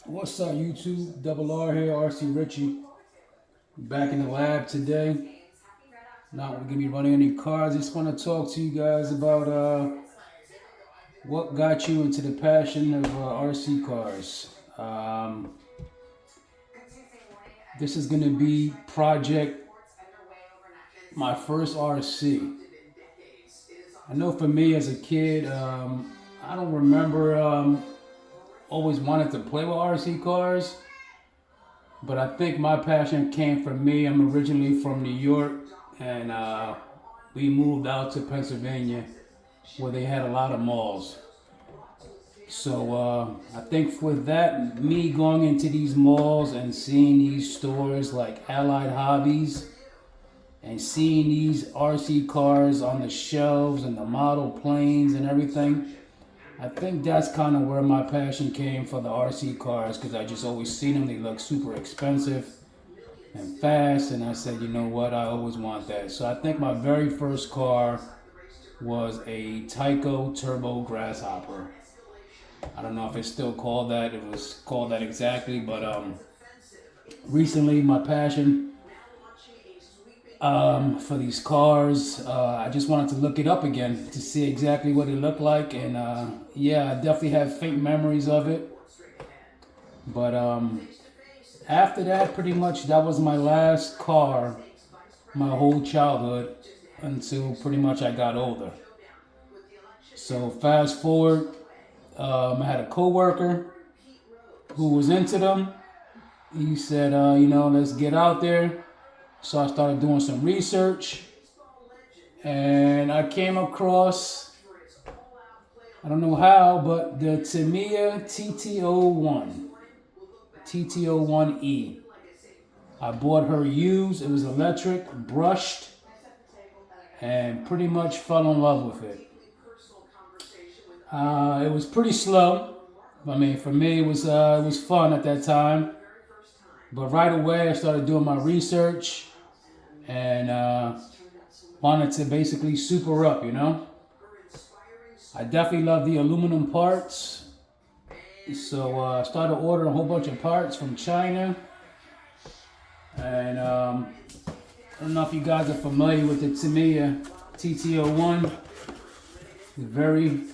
What's up, YouTube? Double R here, RC Richie. Back in the lab today. Not going to be running any cars. Just want to talk to you guys about what got you into the passion of RC cars. This is going to be project my first RC. I know for me as a kid, I don't remember always wanted to play with RC cars. But I think my passion came from me. I'm originally from New York, and we moved out to Pennsylvania where they had a lot of malls. So I think with that, me going into these malls and seeing these stores like Allied Hobbies and seeing these RC cars on the shelves and the model planes and everything, I think that's kind of where my passion came for the RC cars because I just always seen them. They look super expensive and fast, and I said, you know what, I always want that. So I think my very first car was a Tyco Turbo Grasshopper. I don't know if it's still called that. It was called that exactly, but recently my passion for these cars. I just wanted to look it up again to see exactly what it looked like, and yeah, I definitely have faint memories of it. But after that, pretty much that was my last car, my whole childhood until pretty much I got older. So fast forward, I had a coworker who was into them. He said, let's get out there. So I started doing some research, and I came across, I don't know how, but the Tamiya TT01E. I bought her used. It was electric, brushed, and pretty much fell in love with it. It was pretty slow. I mean, for me, it was fun at that time. But right away, I started doing my research and wanted to basically super up, I definitely love the aluminum parts. So I started ordering a whole bunch of parts from China. And I don't know if you guys are familiar with the Tamiya TT01. Very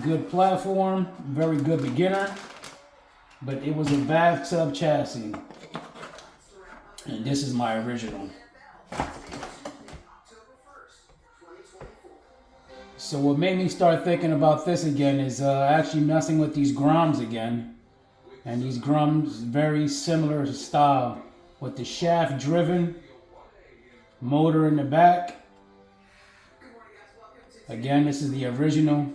good platform, very good beginner. But it was a bathtub chassis. And this is my original. So what made me start thinking about this again is actually messing with these Groms again. And these Groms, very similar style with the shaft driven, motor in the back. Again, this is the original.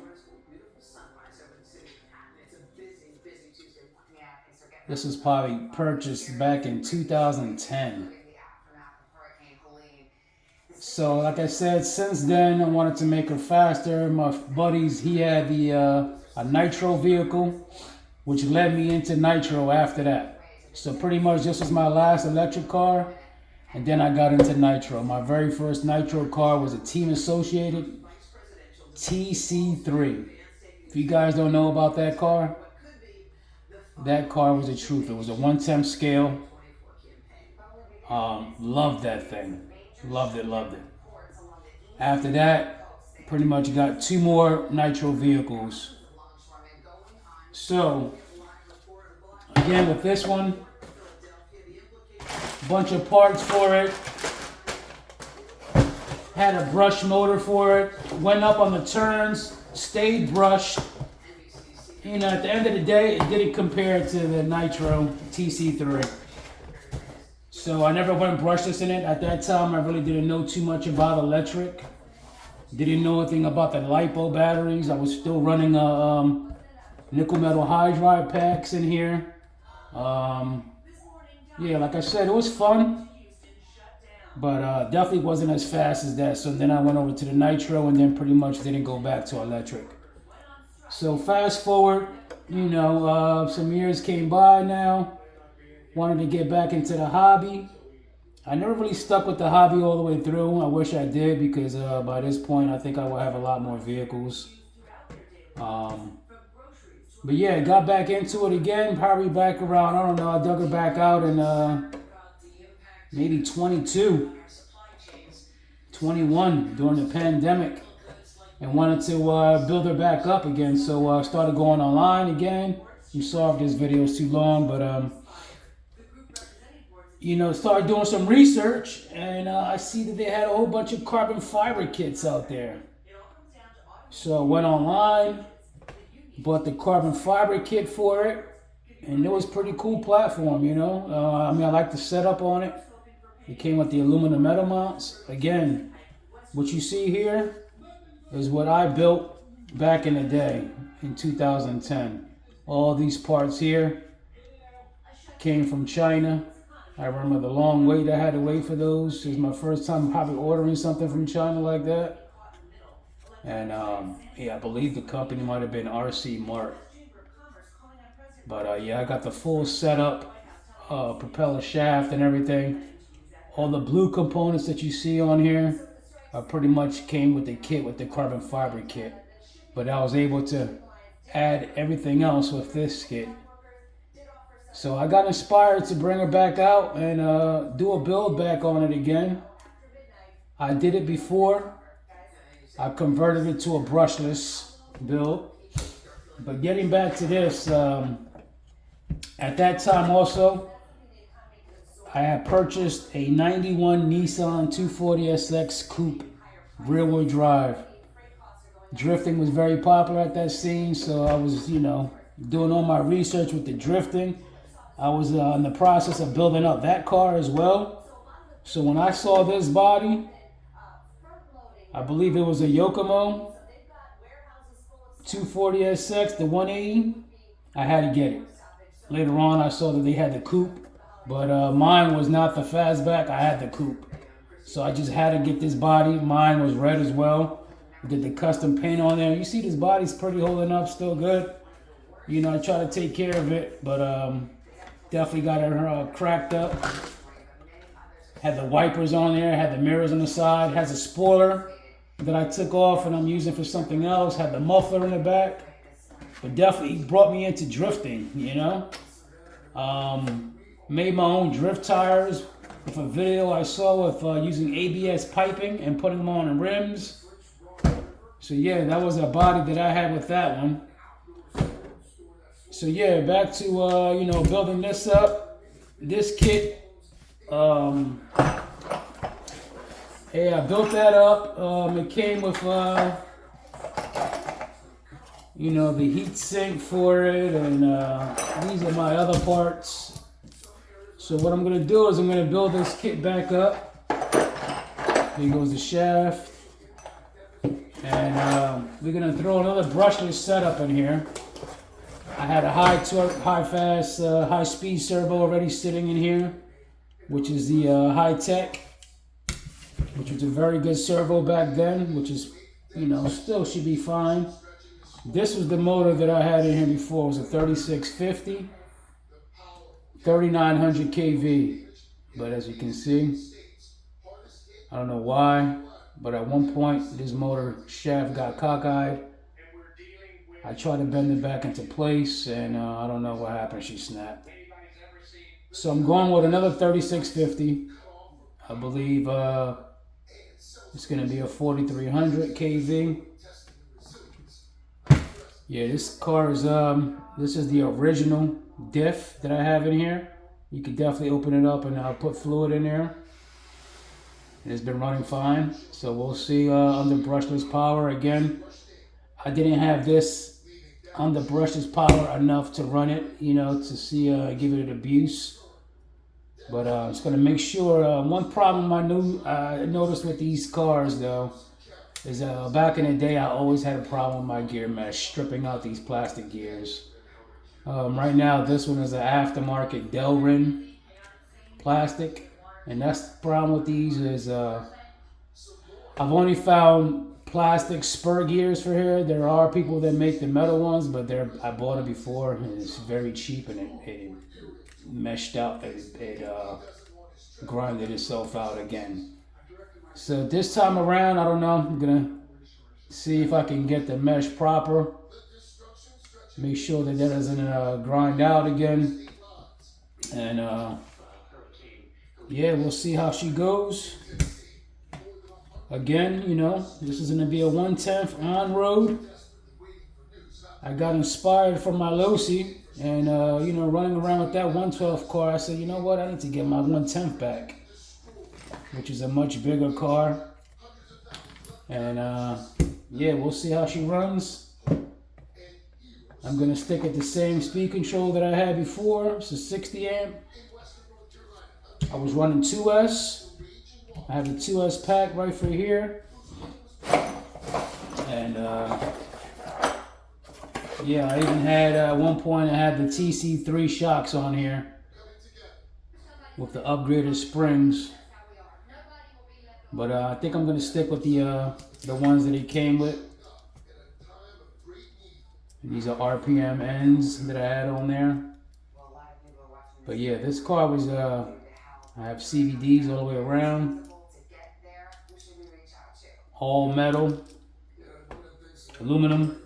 This was probably purchased back in 2010. So like I said, since then I wanted to make her faster. My buddies, he had a nitro vehicle, which led me into nitro after that. So pretty much this was my last electric car, and then I got into nitro. My very first nitro car was a Team Associated TC3. If you guys don't know about that car was the truth. It was a 1/10 scale. Loved that thing. Loved it. After that, pretty much got two more nitro vehicles. So, again with this one, bunch of parts for it. Had a brush motor for it. Went up on the turns, stayed brushed. At the end of the day, it didn't compare to the Nitro TC3. So I never went brushless in it. At that time, I really didn't know too much about electric. Didn't know anything about the LiPo batteries. I was still running nickel metal hydride packs in here. Yeah, like I said, it was fun. But definitely wasn't as fast as that. So then I went over to the Nitro and then pretty much didn't go back to electric. So fast forward, some years came by now. Wanted to get back into the hobby. I never really stuck with the hobby all the way through. I wish I did because by this point I think I will have a lot more vehicles. But yeah, got back into it again, probably back around, I don't know, I dug her back out in maybe 22, 21 during the pandemic, and wanted to build her back up again. So I started going online again. I'm sorry if this video is too long, but started doing some research, and I see that they had a whole bunch of carbon fiber kits out there. So I went online, bought the carbon fiber kit for it, and it was a pretty cool platform, I mean, I like the setup on it. It came with the aluminum metal mounts. Again, what you see here is what I built back in the day in 2010. All these parts here came from China. I remember the long wait I had to wait for those. It was my first time probably ordering something from China like that. And yeah, I believe the company might have been RC Mart. But yeah, I got the full setup, propeller shaft and everything. All the blue components that you see on here pretty much came with the kit, with the carbon fiber kit. But I was able to add everything else with this kit. So I got inspired to bring her back out and do a build back on it again. I did it before. I converted it to a brushless build. But getting back to this, at that time also, I had purchased a 91 Nissan 240SX Coupe rear-wheel drive. Drifting was very popular at that scene, so I was, doing all my research with the drifting. I was in the process of building up that car as well. So when I saw this body, I believe it was a Yokomo 240SX, the 180. I had to get it. Later on, I saw that they had the coupe, but mine was not the fastback. I had the coupe. So I just had to get this body. Mine was red as well. I did the custom paint on there. You see this body's pretty holding up, still good. I try to take care of it, but definitely got her cracked up. Had the wipers on there, had the mirrors on the side, has a spoiler that I took off and I'm using for something else, had the muffler in the back. But definitely brought me into drifting, Made my own drift tires with a video I saw with using ABS piping and putting them on the rims. So yeah, that was a body that I had with that one. So yeah, back to building this up. This kit, yeah, I built that up. It came with the heat sink for it, and these are my other parts. So what I'm gonna do is I'm gonna build this kit back up. Here goes the shaft, and we're gonna throw another brushless setup in here. I had a high torque, high fast, high speed servo already sitting in here, which is the high tech, which was a very good servo back then, which is, still should be fine. This was the motor that I had in here before. It was a 3650, 3900 kV. But as you can see, I don't know why, but at one point this motor shaft got cockeyed. I tried to bend it back into place, and I don't know what happened. She snapped. So I'm going with another 3650. I believe it's going to be a 4300 kV. Yeah, this car is this is the original diff that I have in here. You could definitely open it up and put fluid in there. And it's been running fine. So we'll see under brushless power again. I didn't have this under brushless power enough to run it, to see give it an abuse. But it's gonna make sure. One problem I noticed with these cars though is back in the day I always had a problem with my gear mesh, stripping out these plastic gears. Right now this one is an aftermarket Delrin plastic, and that's the problem with these is I've only found plastic spur gears for here. There are people that make the metal ones, but I bought it before and it's very cheap, and it meshed up. It grinded itself out again. So this time around, I don't know. I'm gonna see if I can get the mesh proper. Make sure that that doesn't grind out again. And yeah, we'll see how she goes. Again, you know, this is going to be a 1/10 on road. I got inspired from my Losi, and you know, running around with that 112 car, I said, you know what, I need to get my 110 back, which is a much bigger car. And yeah, we'll see how she runs. I'm gonna stick at the same speed control that I had before. It's a 60 amp. I was running 2S. I have the 2S pack right for here. And yeah, I even had at one point I had the TC3 shocks on here with the upgraded springs. But I think I'm gonna stick with the ones that it came with. And these are RPM ends that I had on there. But yeah, this car was I have CVDs all the way around. All metal, aluminum.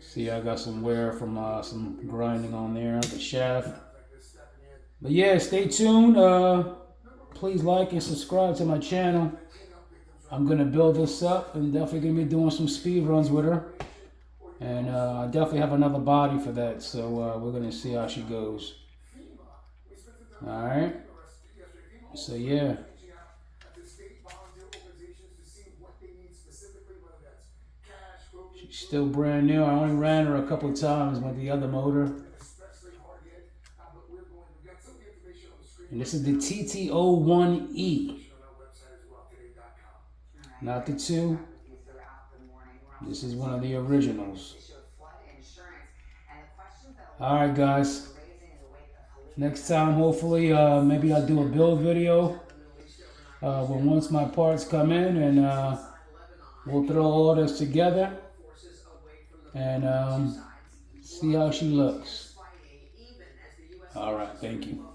See, I got some wear from some grinding on there, the shaft. But yeah, stay tuned. Please like and subscribe to my channel. I'm gonna build this up and definitely gonna be doing some speed runs with her. And I definitely have another body for that, so we're gonna see how she goes. All right. So yeah. She's still brand new. I only ran her a couple of times with the other motor. And this is the TT01E. Not the 2. This is one of the originals. Alright guys. Next time, hopefully, maybe I'll do a build video when once my parts come in, and we'll throw all this together and see how she looks. Alright, thank you.